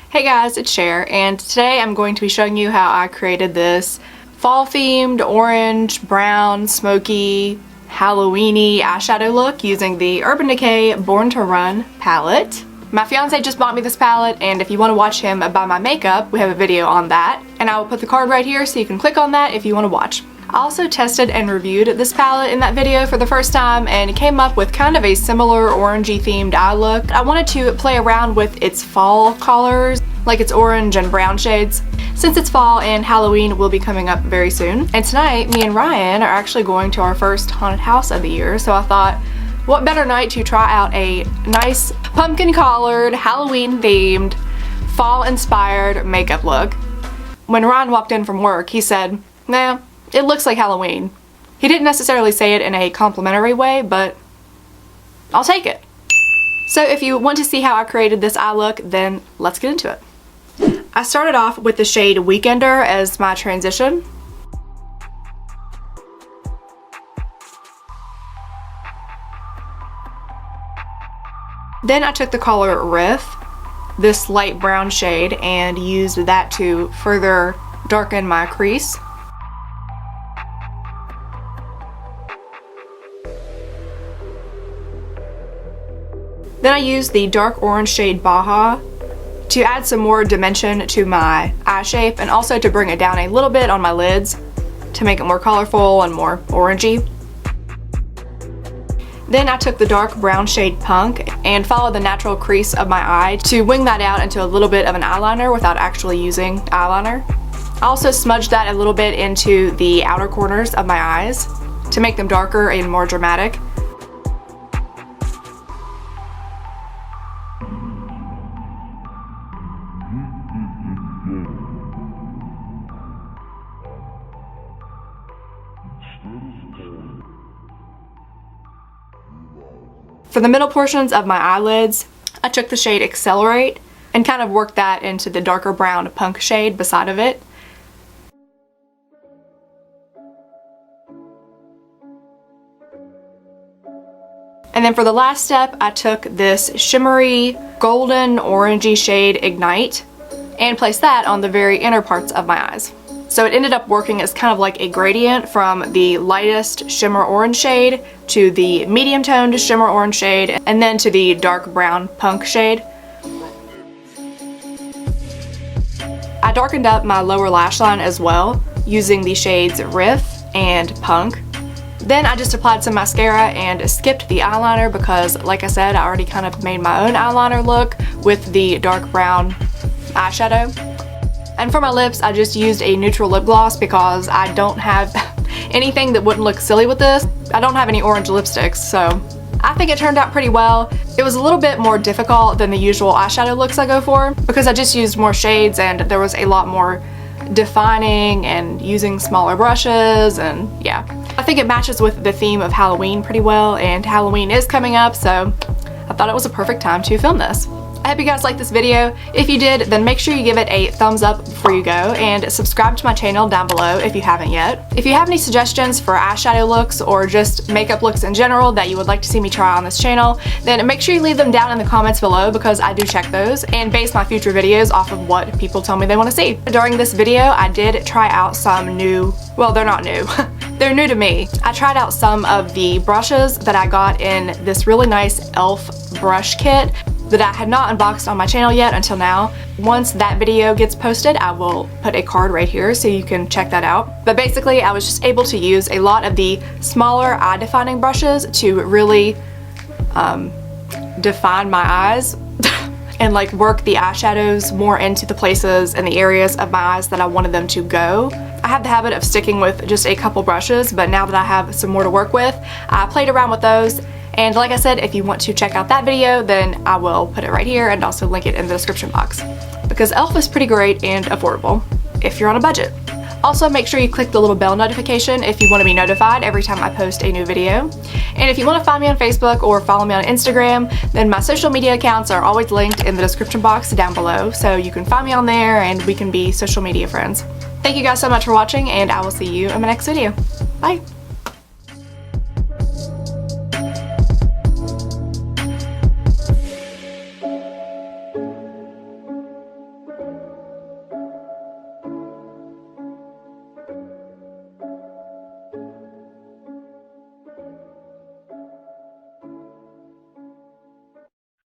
Hey guys, it's Cher, and today I'm going to be showing you how I created this fall-themed orange, brown, smoky, Halloween-y eyeshadow look using the Urban Decay Born to Run palette. My fiance just bought me this palette, and if you want to watch him buy my makeup, we have a video on that. And I will put the card right here so you can click on that if you want to watch. I also tested and reviewed this palette in that video for the first time and came up with kind of a similar orangey themed eye look. I wanted to play around with its fall colors, like its orange and brown shades, since it's fall and Halloween will be coming up very soon. And tonight, me and Ryan are actually going to our first haunted house of the year, so I thought, what better night to try out a nice pumpkin collared, Halloween themed, fall inspired makeup look. When Ryan walked in from work, he said, "Nah, it looks like Halloween." He didn't necessarily say it in a complimentary way, but I'll take it. So if you want to see how I created this eye look, then let's get into it. I started off with the shade Weekender as my transition. Then I took the color Riff, this light brown shade, and used that to further darken my crease. Then I used the dark orange shade Baja to add some more dimension to my eye shape and also to bring it down a little bit on my lids to make it more colorful and more orangey. Then I took the dark brown shade Punk and followed the natural crease of my eye to wing that out into a little bit of an eyeliner without actually using eyeliner. I also smudged that a little bit into the outer corners of my eyes to make them darker and more dramatic. For the middle portions of my eyelids, I took the shade Accelerate and kind of worked that into the darker brown Punk shade beside of it. And then for the last step, I took this shimmery golden orangey shade Ignite and placed that on the very inner parts of my eyes. So it ended up working as kind of like a gradient from the lightest shimmer orange shade to the medium toned shimmer orange shade and then to the dark brown Punk shade. I darkened up my lower lash line as well using the shades Riff and Punk. Then I just applied some mascara and skipped the eyeliner because, like I said, I already kind of made my own eyeliner look with the dark brown eyeshadow. And for my lips, I just used a neutral lip gloss because I don't have anything that wouldn't look silly with this. I don't have any orange lipsticks, so I think it turned out pretty well. It was a little bit more difficult than the usual eyeshadow looks I go for because I just used more shades and there was a lot more defining and using smaller brushes, and yeah. I think it matches with the theme of Halloween pretty well, and Halloween is coming up, so I thought it was a perfect time to film this. I hope you guys liked this video. If you did, then make sure you give it a thumbs up before you go and subscribe to my channel down below if you haven't yet. If you have any suggestions for eyeshadow looks or just makeup looks in general that you would like to see me try on this channel, then make sure you leave them down in the comments below because I do check those and base my future videos off of what people tell me they want to see. During this video, I did try out some new, well, they're not new. They're new to me. I tried out some of the brushes that I got in this really nice e.l.f. brush kit that I had not unboxed on my channel yet until now. Once that video gets posted, I will put a card right here so you can check that out. But basically, I was just able to use a lot of the smaller eye defining brushes to really define my eyes and like work the eyeshadows more into the places and the areas of my eyes that I wanted them to go. I have the habit of sticking with just a couple brushes, but now that I have some more to work with, I played around with those. And like I said, if you want to check out that video, then I will put it right here and also link it in the description box. Because e.l.f. is pretty great and affordable if you're on a budget. Also, make sure you click the little bell notification if you want to be notified every time I post a new video. And if you want to find me on Facebook or follow me on Instagram, then my social media accounts are always linked in the description box down below, so you can find me on there and we can be social media friends. Thank you guys so much for watching, and I will see you in my next video. Bye!